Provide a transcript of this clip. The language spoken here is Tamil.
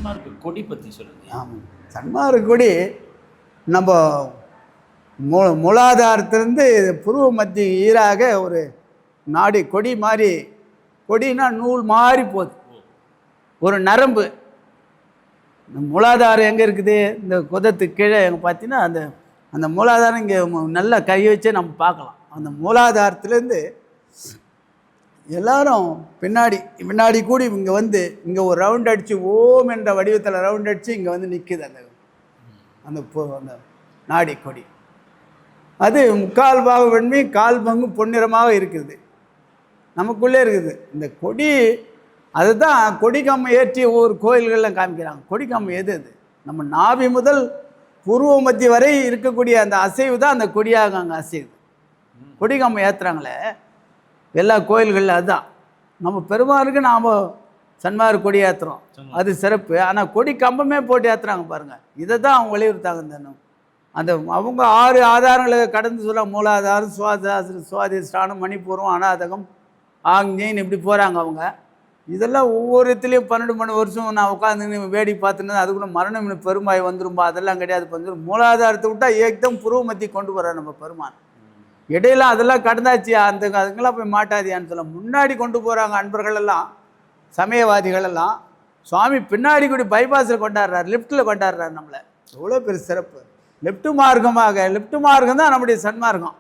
சன்மார்க்க கொடி பற்றி சொல்லுங்கள். ஆமாம், சன்மார்க்க கொடி நம்ம மூலாதாரத்திலேருந்து புருவ மத்திய ஈராக ஒரு நாடி கொடி மாதிரி, கொடினா நூல் மாதிரி போகுது, ஒரு நரம்பு. இந்த மூலாதாரம் எங்கே இருக்குது? இந்த குதத்துக்கு கீழே எங்கே பார்த்தீங்கன்னா அந்த அந்த மூலாதாரம் இங்கே நல்லா கை வச்சே நம்ம பார்க்கலாம். அந்த மூலாதாரத்துலேருந்து எல்லாரும் பின்னாடி கூடி இங்கே வந்து இங்கே ஒரு ரவுண்ட் அடித்து ஓம் என்ற வடிவத்தில் ரவுண்ட் அடித்து இங்கே வந்து நிற்குது அந்த அந்த அந்த நாடி கொடி. அது 3/4 பாக வெண்மை, 1/4 பங்கு பொன்னிறமாக இருக்குது, நமக்குள்ளே இருக்குது இந்த கொடி. அதுதான் கொடிக்கம்பம் ஏற்றி ஒவ்வொரு கோயில்களில் காமிக்கிறாங்க. கொடிக்கம்பம் எது? அது நம்ம நாபி முதல் பூர்வ மத்திய வரை இருக்கக்கூடிய அந்த அசைவு தான் அந்த கொடியாக அங்கே அசைவுது. கொடிக்கம்பம் ஏற்றுறாங்களே எல்லா கோயில்களில், அதுதான் நம்ம பெருமாளுக்கு நாம் சன்மார்க்க கொடி ஏற்றுறோம், அது சிறப்பு. ஆனால் கொடி கம்பமே போட்டு ஏற்றுறாங்க பாருங்கள். இதை தான் அவங்க வலியுறுத்தாங்க. அந்த அவங்க 6 ஆதாரங்களை கடந்து சொல்ல, மூலாதாரம், சுவாதிஷ்டானம், மணிப்பூர்வம், அநாதகம், ஆக்ஞைன்னு இப்படி போகிறாங்க அவங்க. இதெல்லாம் ஒவ்வொரு இடத்துலையும் 12 வருஷம் நான் உட்காந்து வேடி பார்த்துன்னு அதுக்குள்ள மரணம் பெருமாய் வந்துரும்பா, அதெல்லாம் கிடையாது. வந்துடும் மூலாதாரத்தை விட்டால் ஏக்தம் புருவ மத்தி கொண்டு போகிறார் நம்ம பெருமான். இடையில அதெல்லாம் கடந்தாச்சு, அதுக்கெல்லாம் போய் மாட்டாதியான்னு சொல்ல முன்னாடி கொண்டு போகிறாங்க அன்பர்கள் எல்லாம், சமயவாதிகள் எல்லாம். சுவாமி பின்னாடி கூடி பைபாஸில் கொண்டாடுறார், லிஃப்ட்டில் கொண்டாடுறார் நம்மளை. எவ்வளோ பெரிய சிறப்பு! லெஃப்ட் மார்க்கம் தான் நம்முடைய சன்மார்க்கம்.